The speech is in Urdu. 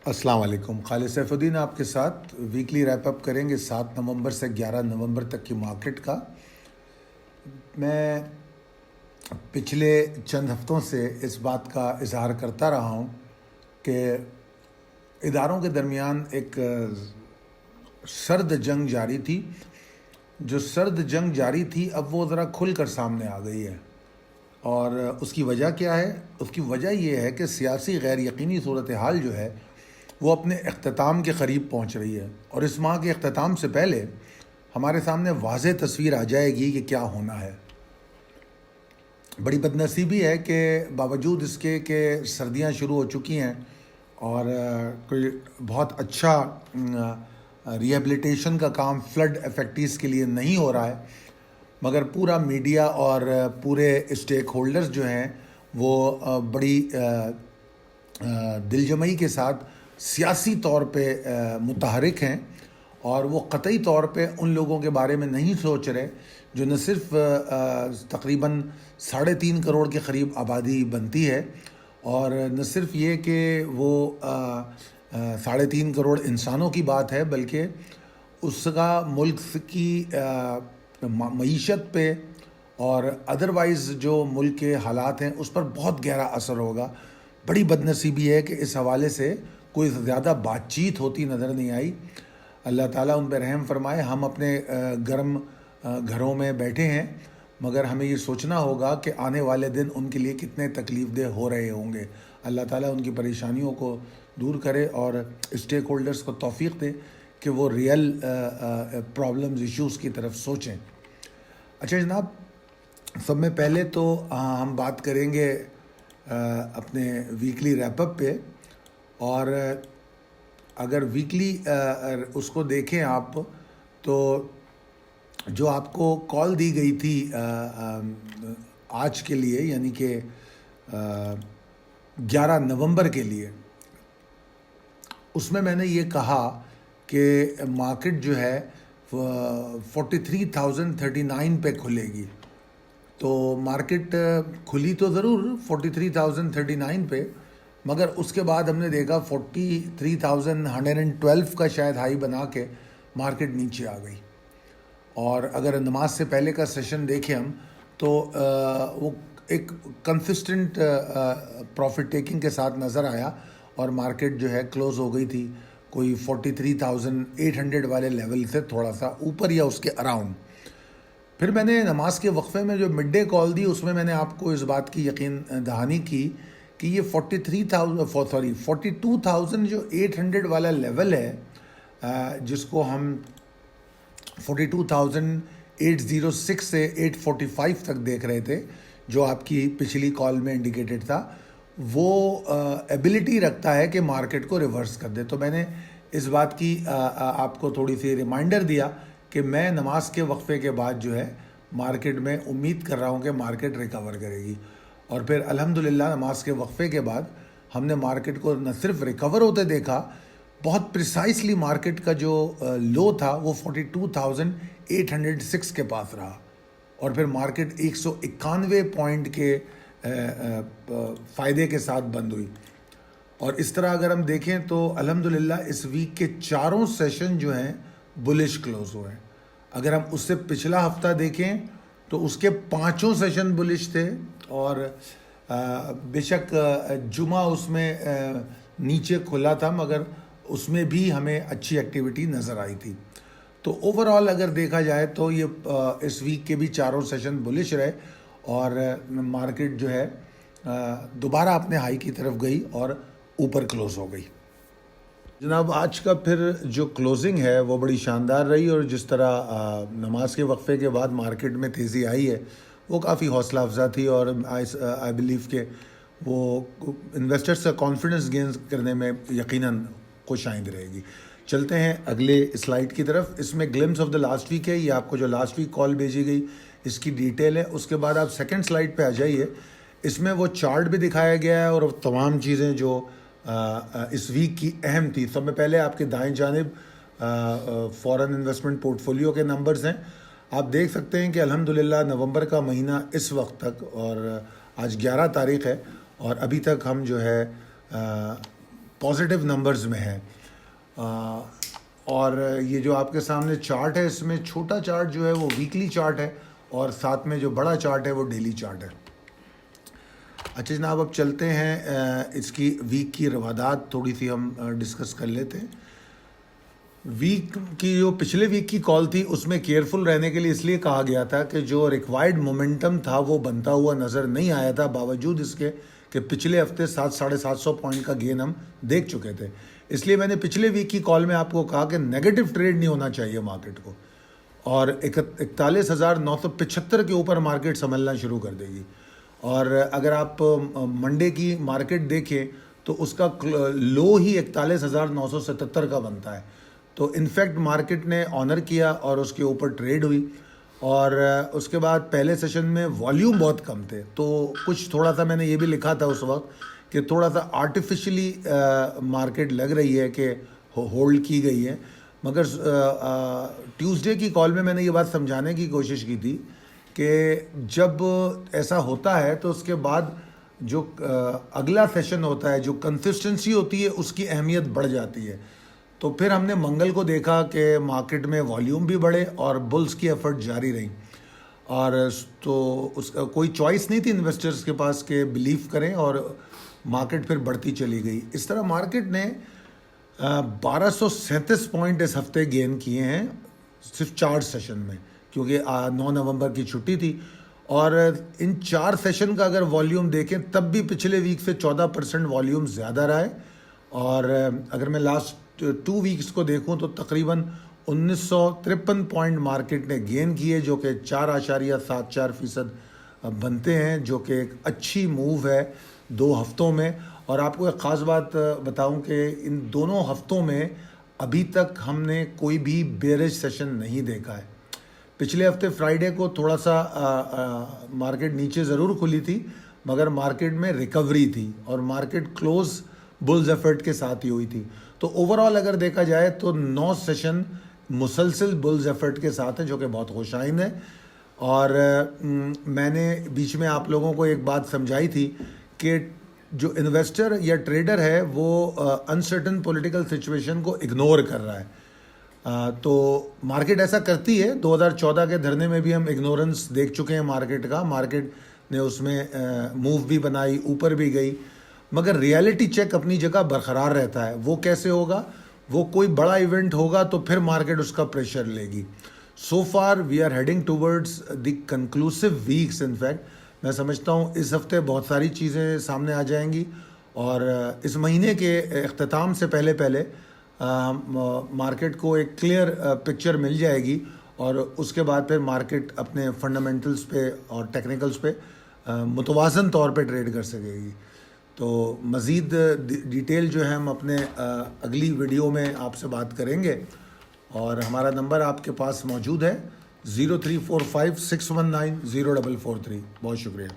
السلام علیکم. خالد سیف الدین آپ کے ساتھ ویکلی ریپ اپ کریں گے 7 نومبر سے 11 نومبر تک کی مارکیٹ کا. میں پچھلے چند ہفتوں سے اس بات کا اظہار کرتا رہا ہوں کہ اداروں کے درمیان ایک سرد جنگ جاری تھی. جو سرد جنگ جاری تھی اب وہ ذرا کھل کر سامنے آ گئی ہے. اور اس کی وجہ کیا ہے؟ اس کی وجہ یہ ہے کہ سیاسی غیر یقینی صورتحال جو ہے وہ اپنے اختتام کے قریب پہنچ رہی ہے، اور اس ماہ کے اختتام سے پہلے ہمارے سامنے واضح تصویر آ جائے گی کہ کیا ہونا ہے. بڑی بدنصیبی ہے کہ باوجود اس کے کہ سردیاں شروع ہو چکی ہیں اور کوئی بہت اچھا ریہیبلیٹیشن کا کام فلڈ افیکٹیز کے لیے نہیں ہو رہا ہے، مگر پورا میڈیا اور پورے اسٹیک ہولڈرز جو ہیں وہ بڑی دلجمعی کے ساتھ سیاسی طور پہ متحرک ہیں، اور وہ قطعی طور پہ ان لوگوں کے بارے میں نہیں سوچ رہے جو نہ صرف تقریباً 3.5 کروڑ کے قریب آبادی بنتی ہے، اور نہ صرف یہ کہ وہ 3.5 کروڑ انسانوں کی بات ہے، بلکہ اس کا ملک کی معیشت پہ اور ادروائز جو ملک کے حالات ہیں اس پر بہت گہرا اثر ہوگا. بڑی بدنصیبی ہے کہ اس حوالے سے کوئی زیادہ بات چیت ہوتی نظر نہیں آئی. اللہ تعالیٰ ان پہ رحم فرمائے. ہم اپنے گرم گھروں میں بیٹھے ہیں، مگر ہمیں یہ سوچنا ہوگا کہ آنے والے دن ان کے لیے کتنے تکلیف دہ ہو رہے ہوں گے. اللہ تعالیٰ ان کی پریشانیوں کو دور کرے اور اسٹیک ہولڈرز کو توفیق دے کہ وہ ریئل پرابلمز ایشوز کی طرف سوچیں. اچھا جناب، سب میں پہلے تو ہم بات کریں گے اپنے ویکلی ریپ اپ پہ. اور اگر ویکلی اس کو دیکھیں آپ تو جو آپ کو کال دی گئی تھی آج کے لیے، یعنی کہ 11 نومبر کے لیے، اس میں نے یہ کہا کہ مارکیٹ جو ہے 43,039 پہ کھلے گی. تو مارکیٹ کھلی تو ضرور 43,039 پہ، مگر اس کے بعد ہم نے دیکھا 43,112 کا شاید ہائی بنا کے مارکیٹ نیچے آ گئی. اور اگر نماز سے پہلے کا سیشن دیکھیں ہم تو وہ ایک کنسسٹنٹ پروفٹ ٹیکنگ کے ساتھ نظر آیا، اور مارکیٹ جو ہے کلوز ہو گئی تھی کوئی 43,800 والے لیول سے تھوڑا سا اوپر یا اس کے اراؤنڈ. پھر میں نے نماز کے وقفے میں جو مڈ ڈے کال دی اس میں نے آپ کو اس بات کی یقین دہانی کی کہ یہ 42,000 جو 800 والا لیول ہے، جس کو ہم 42,806 سے 845 تک دیکھ رہے تھے، جو آپ کی پچھلی کال میں انڈیکیٹڈ تھا، وہ ایبلٹی رکھتا ہے کہ مارکیٹ کو ریورس کر دے. تو میں نے اس بات کی آپ کو تھوڑی سی ریمائنڈر دیا کہ میں نماز کے وقفے کے بعد جو ہے مارکیٹ میں امید کر رہا ہوں کہ مارکیٹ ریکور کرے گی. اور پھر الحمدللہ نماز کے وقفے کے بعد ہم نے مارکیٹ کو نہ صرف ریکور ہوتے دیکھا، بہت پریسائسلی مارکیٹ کا جو لو تھا وہ 42,806 کے پاس رہا، اور پھر مارکیٹ 191 پوائنٹ کے فائدے کے ساتھ بند ہوئی. اور اس طرح اگر ہم دیکھیں تو الحمدللہ اس ویک کے 4 سیشن جو ہیں بلش کلوز ہوئے ہیں. اگر ہم اس سے پچھلا ہفتہ دیکھیں تو اس کے 5 سیشن بلش تھے، اور بے شک جمعہ اس میں نیچے کھلا تھا، مگر اس میں بھی ہمیں اچھی ایکٹیویٹی نظر آئی تھی. تو اوورآل اگر دیکھا جائے تو یہ اس ویک کے بھی 4 سیشن بلش رہے، اور مارکیٹ جو ہے دوبارہ اپنے ہائی کی طرف گئی اور اوپر کلوز ہو گئی. جناب آج کا پھر جو کلوزنگ ہے وہ بڑی شاندار رہی، اور جس طرح نماز کے وقفے کے بعد مارکیٹ میں تیزی آئی ہے وہ کافی حوصلہ افزا تھی، اور آئی بلیو کہ وہ انویسٹرز کا کانفیڈنس گین کرنے میں یقیناً خوش آئند رہے گی. چلتے ہیں اگلے سلائیڈ کی طرف. اس میں glimpse of the last week ہے، یہ آپ کو جو لاسٹ ویک کال بھیجی گئی اس کی ڈیٹیل ہے. اس کے بعد آپ سیکنڈ سلائیڈ پہ آ جائیے. اس میں وہ چارٹ بھی دکھایا گیا ہے اور تمام چیزیں جو اس ویک کی اہم تھی. سب میں پہلے آپ کے دائیں جانب فورن انویسٹمنٹ پورٹ فولیو کے نمبرز ہیں. آپ دیکھ سکتے ہیں کہ الحمدللہ نومبر کا مہینہ اس وقت تک، اور آج 11 تاریخ ہے، اور ابھی تک ہم جو ہے پازیٹیو نمبرز میں ہے. اور یہ جو آپ کے سامنے چارٹ ہے اس میں چھوٹا چارٹ جو ہے وہ ویکلی چارٹ ہے اور ساتھ میں جو بڑا چارٹ ہے وہ ڈیلی چارٹ ہے. اچھا جناب اب چلتے ہیں اس کی ویک کی روادات تھوڑی سی ہم ڈسکس کر لیتے ہیں. ویک کی جو پچھلے ویک کی کال تھی اس میں کیئرفل رہنے کے لیے اس لیے کہا گیا تھا کہ جو ریکوائرڈ مومنٹم تھا وہ بنتا ہوا نظر نہیں آیا تھا، باوجود اس کے کہ پچھلے ہفتے 700-750 پوائنٹ کا گین ہم دیکھ چکے تھے. اس لیے میں نے پچھلے ویک کی کال میں آپ کو کہا کہ نیگیٹو ٹریڈ نہیں ہونا چاہیے مارکیٹ کو، اور 41,975 کے اوپر مارکیٹ سنبھلنا شروع کر دے گی. اور اگر آپ منڈے کی مارکیٹ دیکھیں تو اس کا لو ہی 41,977 کا بنتا ہے. تو انفیکٹ مارکیٹ نے آنر کیا اور اس کے اوپر ٹریڈ ہوئی. اور اس کے بعد پہلے سیشن میں والیوم بہت کم تھے، تو کچھ تھوڑا سا میں نے یہ بھی لکھا تھا اس وقت کہ تھوڑا سا آرٹیفیشلی مارکیٹ لگ رہی ہے کہ ہولڈ کی گئی ہے. مگر ٹیوزڈے کی کال میں نے یہ بات سمجھانے کی کوشش کی تھی کہ جب ایسا ہوتا ہے تو اس کے بعد جو اگلا سیشن ہوتا ہے، جو کنسسٹنسی ہوتی ہے اس کی اہمیت بڑھ جاتی ہے. تو پھر ہم نے منگل کو دیکھا کہ مارکیٹ میں والیوم بھی بڑھے اور بلز کی ایفرٹ جاری رہی، اور تو اس کا کوئی چوائس نہیں تھی انویسٹرز کے پاس کہ بلیو کریں، اور مارکیٹ پھر بڑھتی چلی گئی. اس طرح مارکیٹ نے 1237 پوائنٹ اس ہفتے گین کیے ہیں صرف 4 سیشن میں، کیونکہ 9 نومبر کی چھٹی تھی. اور ان 4 سیشن کا اگر والیوم دیکھیں تب بھی پچھلے ویک سے 14% والیوم زیادہ رہا ہے. اور اگر میں لاسٹ 2 ویکس کو دیکھوں تو تقریباً 1953 پوائنٹ مارکیٹ نے گین کیے، جو کہ 4.74% بنتے ہیں، جو کہ ایک اچھی موو ہے 2 ہفتوں میں. اور آپ کو ایک خاص بات بتاؤں کہ ان دونوں ہفتوں میں ابھی تک ہم نے کوئی بھی بیئرج سیشن نہیں دیکھا ہے. پچھلے ہفتے فرائیڈے کو تھوڑا سا مارکیٹ نیچے ضرور کھلی تھی، مگر مارکیٹ میں ریکوری تھی اور مارکیٹ کلوز بلز ایفرٹ کے ساتھ ہی ہوئی تھی. تو اوورآل اگر دیکھا جائے تو 9 سیشن مسلسل بلز ایفرٹ کے ساتھ ہیں، جو کہ بہت خوش آئند ہے. اور میں نے بیچ میں آپ لوگوں کو ایک بات سمجھائی تھی کہ جو انویسٹر یا ٹریڈر ہے وہ انسرٹن پولیٹیکل سچویشن کو اگنور کر رہا ہے. تو مارکیٹ ایسا کرتی ہے. 2014 کے دھرنے میں بھی ہم اگنورنس دیکھ چکے ہیں مارکیٹ کا. مارکیٹ نے اس میں موو بھی بنائی، اوپر بھی گئی، مگر ریالٹی چیک اپنی جگہ برقرار رہتا ہے. وہ کیسے ہوگا؟ وہ کوئی بڑا ایونٹ ہوگا تو پھر مارکیٹ اس کا پریشر لے گی. So far we are heading towards the conclusive weeks. In fact میں سمجھتا ہوں اس ہفتے بہت ساری چیزیں سامنے آ جائیں گی، اور اس مہینے کے اختتام سے پہلے مارکیٹ کو ایک کلیئر پکچر مل جائے گی، اور اس کے بعد پھر مارکیٹ اپنے فنڈامنٹلز پہ اور ٹیکنیکلز پہ متوازن طور پہ ٹریڈ کر سکے گی. تو مزید ڈیٹیل جو ہے ہم اپنے اگلی ویڈیو میں آپ سے بات کریں گے، اور ہمارا نمبر آپ کے پاس موجود ہے 034561904443. بہت شکریہ.